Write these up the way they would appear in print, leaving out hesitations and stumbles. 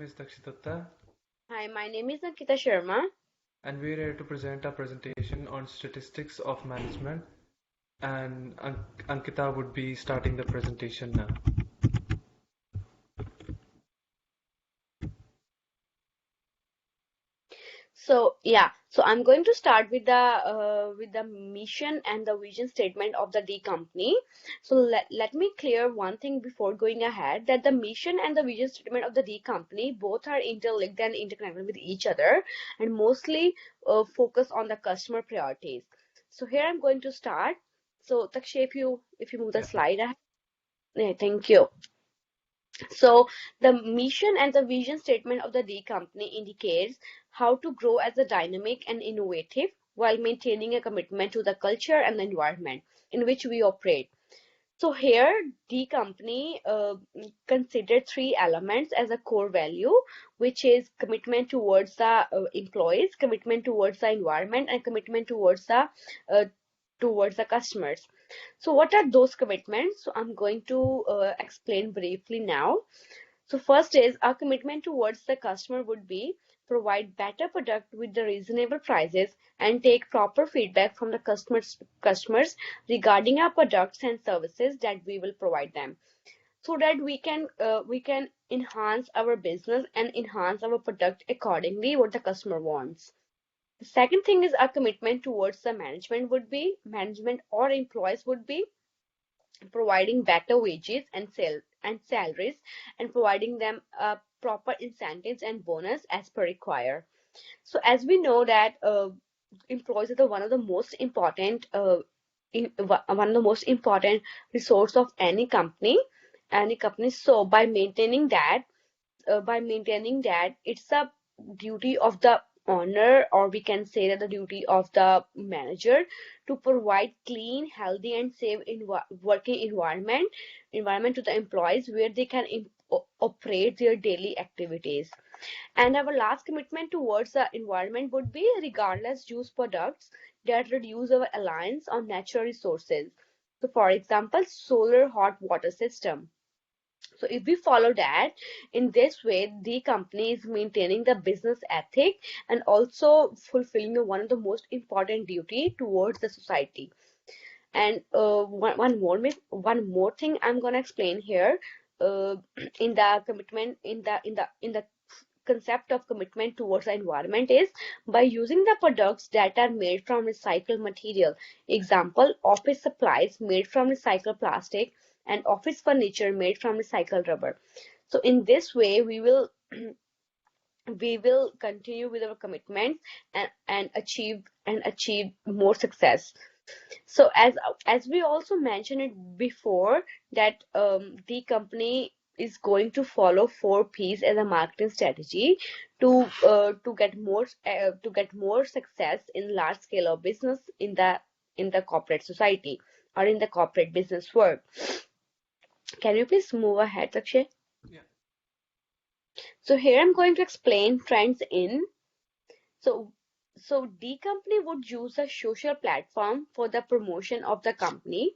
Is Takshay, Hi, my name is Ankita Sharma. and we're here to present a presentation on statistics of management. And Ankita would be starting the presentation now. So I'm going to start with the mission and the vision statement of the D company. So let me clear one thing before going ahead that the mission and the vision statement of the D company both are interlinked and interconnected with each other and mostly focus on the customer priorities. So here I'm going to start. So Takshay, if you move the Yeah. slide ahead. Yeah, thank you. So the mission and the vision statement of the D company indicates how to grow as a dynamic and innovative while maintaining a commitment to the culture and the environment in which we operate. So here D company considered three elements as a core value, which is commitment towards the employees, commitment towards the environment, and commitment uh, towards the customers. So what are those commitments? So I'm going to explain briefly now. So first is our commitment towards the customer would be provide better product with the reasonable prices and take proper feedback from the customers regarding our products and services that we will provide them so that we can enhance our business and enhance our product accordingly what the customer wants. The second thing is our commitment towards the management or employees would be providing better wages and salaries and providing them proper incentives and bonus as per require. So as we know that employees are one of the most important one of the most important resource of any company. So by maintaining that it's a duty of the owner, or we can say that the duty of the manager to provide clean, healthy and safe working environment to the employees where they can operate their daily activities. And our last commitment towards the environment would be regardless use products that reduce our reliance on natural resources. So for example, solar hot water system. So if we follow that, in this way, the company is maintaining the business ethic and also fulfilling one of the most important duty towards the society. And one more thing I'm gonna explain here. Uh, in the commitment in the concept of commitment towards the environment is by using the products that are made from recycled material. Example, office supplies made from recycled plastic and office furniture made from recycled rubber. So in this way, we will continue with our commitments and achieve more success. So as we also mentioned it before that the company is going to follow 4 Ps as a marketing strategy to get more success in large scale of business in the corporate society or in the corporate business world. Can you please move ahead, Akshay? Yeah. So here I'm going to explain trends in. So so the company would use a social platform for the promotion of the company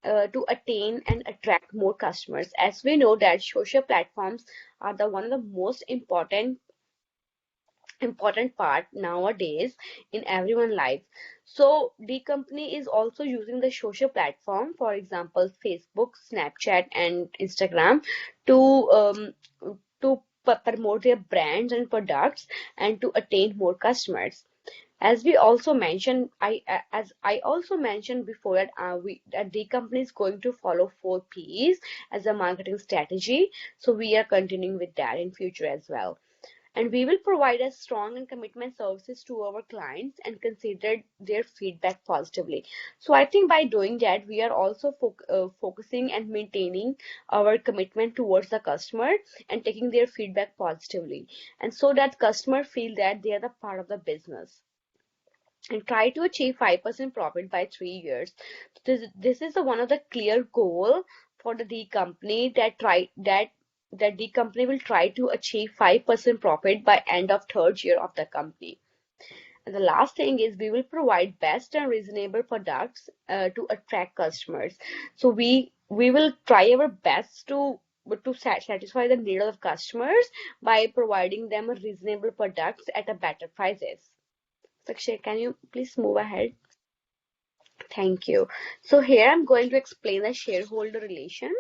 to attain and attract more customers. As we know that social platforms are the one of the most important part nowadays in everyone's life. So the company is also using the social platform, for example, Facebook, Snapchat, and Instagram to promote their brands and products and to attain more customers. As we also mentioned, as I also mentioned before that the company is going to follow 4 Ps as a marketing strategy. So we are continuing with that in future as well. And we will provide a strong and commitment services to our clients and consider their feedback positively. So I think by doing that, we are also focusing and maintaining our commitment towards the customer and taking their feedback positively. And so that customer feel that they are the part of the business and try to achieve 5% profit by 3 years. This is the one of the clear goal for the D company that the company will try to achieve 5% profit by end of third year of the company. And the last thing is we will provide best and reasonable products to attract customers. So we will try our best to satisfy the needs of customers by providing them reasonable products at a better prices. Takshay, can you please move ahead? Thank you. So here I'm going to explain the shareholder relation.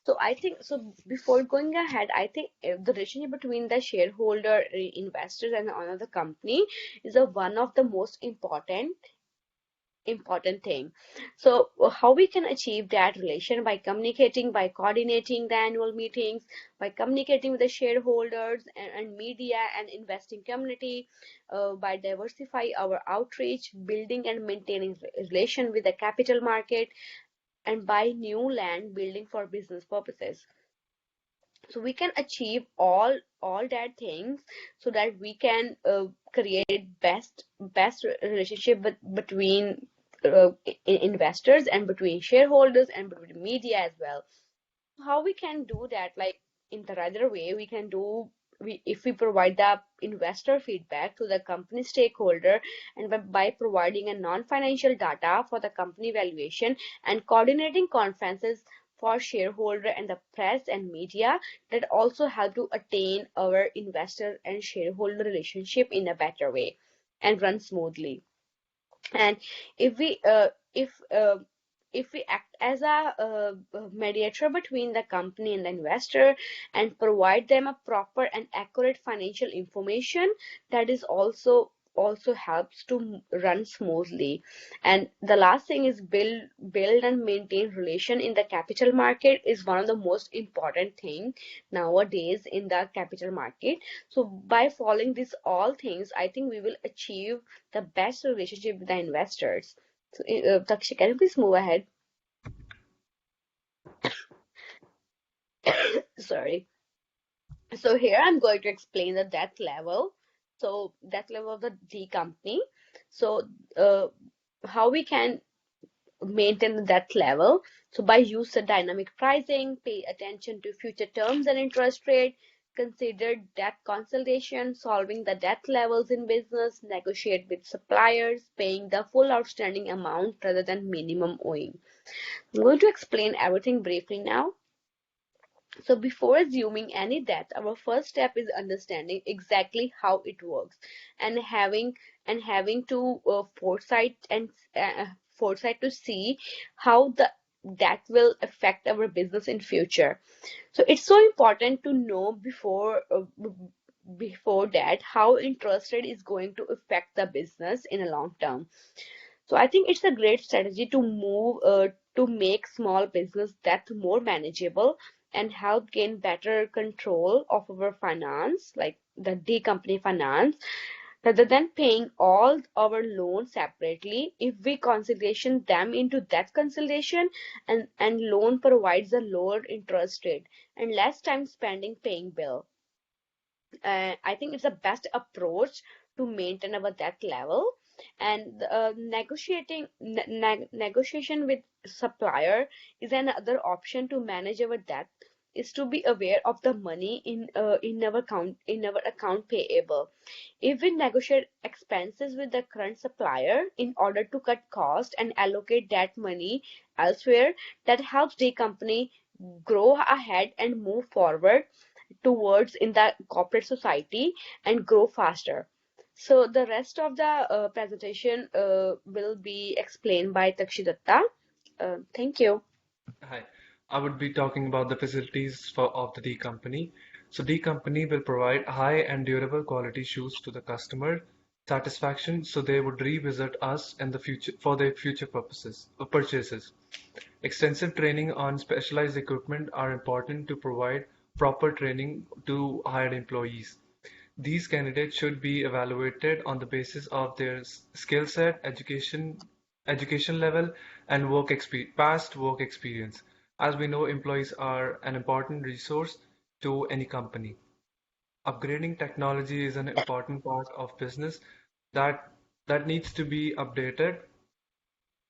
So I think so before going ahead, I think the relationship between the shareholder, investors, and the owner of the company is a one of the most important thing. So how we can achieve that relation by communicating, by coordinating the annual meetings, by communicating with the shareholders and media and investing community, by diversify our outreach, building and maintaining relation with the capital market, and buy new land building for business purposes. So we can achieve all that things so that we can create best relationship between investors and between shareholders and between media as well. How we can do that, like in the other way we can do, if we provide the investor feedback to the company stakeholder, and by providing a non-financial data for the company valuation and coordinating conferences for shareholder and the press and media, that also help to attain our investor and shareholder relationship in a better way and run smoothly. And if we uh, if uh, if we act as a mediator between the company and the investor and provide them a proper and accurate financial information, that is also helps to run smoothly. And the last thing is build and maintain relation in the capital market is one of the most important thing nowadays in the capital market. So by following these all things, I think we will achieve the best relationship with the investors. So, Takshay, can you please move ahead? Sorry. So here I'm going to explain the debt level. So debt level of the D company. So how we can maintain the debt level. So by use of dynamic pricing, pay attention to future terms and interest rate, consider debt consolidation, solving the debt levels in business, negotiate with suppliers, paying the full outstanding amount rather than minimum owing. I'm going to explain everything briefly now. So before assuming any debt, our first step is understanding exactly how it works and having to foresight to see how the that will affect our business in future. So it's so important to know before that how interest rate is going to affect the business in a long term. So I think it's a great strategy to move to make small business that more manageable and help gain better control of our finance, like the D company finance, rather than paying all our loans separately. If we consolidation them into that consolidation, and loan provides a lower interest rate and less time spending paying bill. I think it's the best approach to maintain our debt level. And negotiation with supplier is another option to manage our debt. Is to be aware of the money in our account payable. If we negotiate expenses with the current supplier in order to cut cost and allocate that money elsewhere, that helps the company grow ahead and move forward towards in the corporate society and grow faster. So the rest of the presentation will be explained by Takshitatta. Thank you. Hi, I would be talking about the facilities of the D company. So D company will provide high and durable quality shoes to the customer satisfaction, so they would revisit us in the future for their future purchases. Extensive training on specialized equipment are important to provide proper training to hired employees. These candidates should be evaluated on the basis of their skill set, education level, and past work experience. As we know, employees are an important resource to any company. Upgrading technology is an important part of business that that needs to be updated.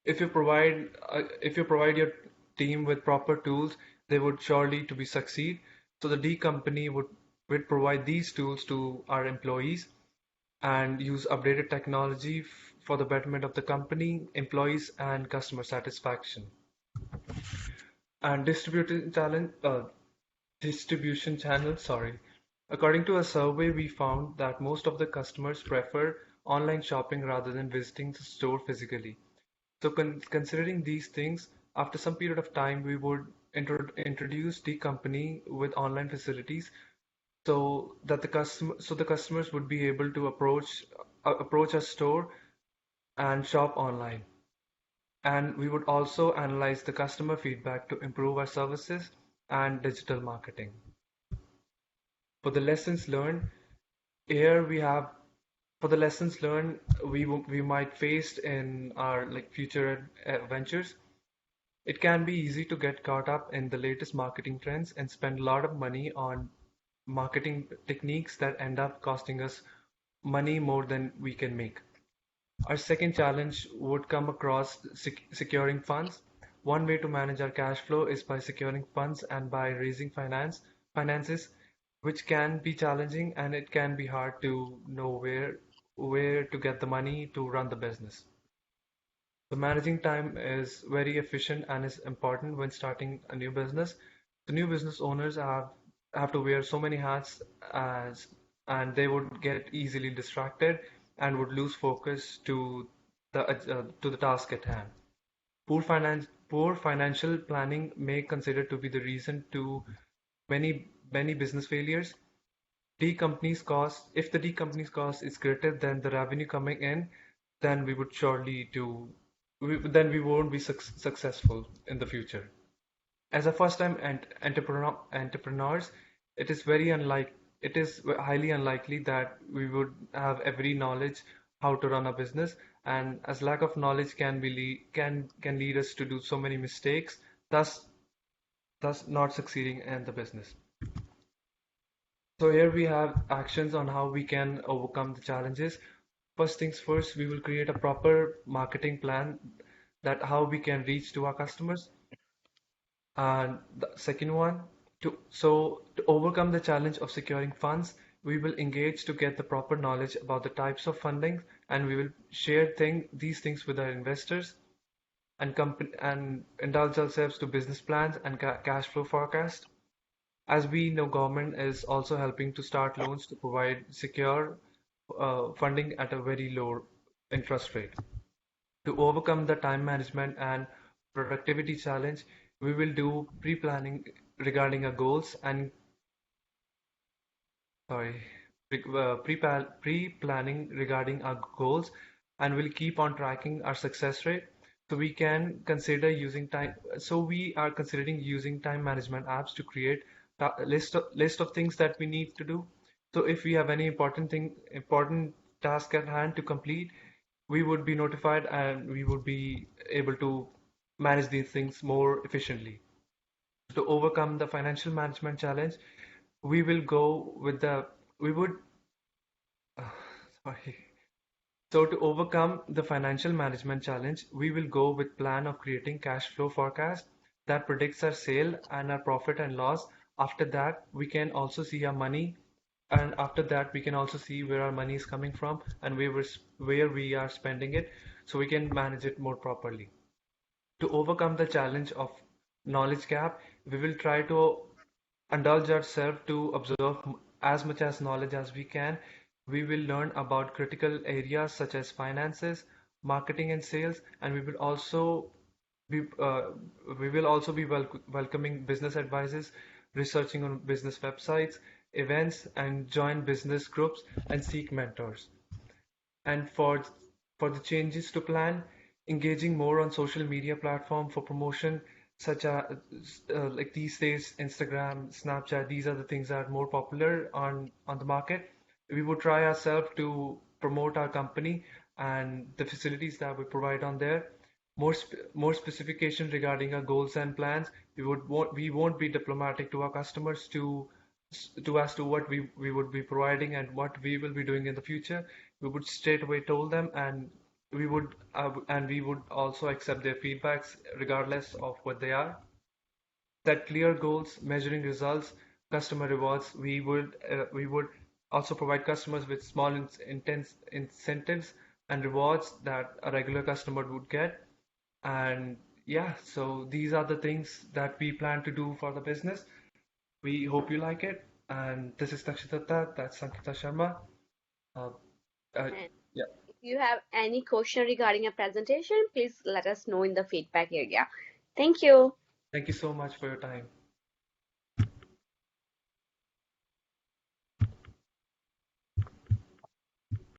If you provide your team with proper tools, they would surely to be succeed. So the D company would provide these tools to our employees and use updated technology for the betterment of the company, employees, and customer satisfaction. And distributing talent. Distribution channel, sorry. According to a survey, we found that most of the customers prefer online shopping rather than visiting the store physically. So considering these things, after some period of time, we would introduce the company with online facilities so the customers would be able to approach a store and shop online. And we would also analyze the customer feedback to improve our services and digital marketing. For the lessons learned, here we have for the lessons learned we might face in our like future ventures. It can be easy to get caught up in the latest marketing trends and spend a lot of money on marketing techniques that end up costing us money more than we can make. Our second challenge would come across securing funds. One way to manage our cash flow is by securing funds and by raising finances, which can be challenging and it can be hard to know where to get the money to run the business. So managing time is very efficient and is important when starting a new business. The new business owners have to wear so many hats as and they would get easily distracted and would lose focus to the task at hand. Poor financial planning may considered to be the reason to many business failures. D company's cost, if the D company's cost is greater than the revenue coming in, then we would surely do, then we won't be successful in the future. As a first-time entrepreneurs, it is highly unlikely that we would have every knowledge how to run a business, and as lack of knowledge can lead us to do so many mistakes, thus not succeeding in the business. So here we have actions on how we can overcome the challenges. First things first, we will create a proper marketing plan that how we can reach to our customers. And the second one, to overcome the challenge of securing funds, we will engage to get the proper knowledge about the types of funding, and we will share these things with our investors and indulge ourselves to business plans and cash flow forecast. As we know, government is also helping to start loans to provide secure funding at a very low interest rate. To overcome the time management and productivity challenge, we will do pre-planning regarding our goals and sorry, pre-planning regarding our goals, and we'll keep on tracking our success rate. So we are considering using time management apps to create a list of things that we need to do. So if we have any important task at hand to complete, we would be notified and we would be able to manage these things more efficiently. To overcome the financial management challenge, we will go with the we would sorry. So to overcome the financial management challenge, we will go with plan of creating cash flow forecast that predicts our sale and our profit and loss. After that, we can also see our money, and after that, we can also see where our money is coming from and where we are spending it, so we can manage it more properly. To overcome the challenge of knowledge gap, we will try to indulge ourselves to observe as much as knowledge as we can. We will learn about critical areas such as finances, marketing and sales, and be uh, we will also be welcoming business advices, researching on business websites, events, and join business groups and seek mentors. And for the changes to plan, engaging more on social media platform for promotion, such as like these days, Instagram, Snapchat, these are the things that are more popular on the market. We would try ourselves to promote our company and the facilities that we provide on there. More specification regarding our goals and plans. We won't be diplomatic to our customers to as to what we would be providing and what we will be doing in the future. We would straight away told them, and we would also accept their feedbacks regardless of what they are. Set clear goals, measuring results, customer rewards. We would also provide customers with small intense incentives and rewards that a regular customer would get. And yeah, so these are the things that we plan to do for the business. We hope you like it. And this is Takshay, that's Ankita Sharma. Uh, uh, And yeah, if you have any question regarding a presentation, please let us know in the feedback area. Thank you. thank you so much for your time.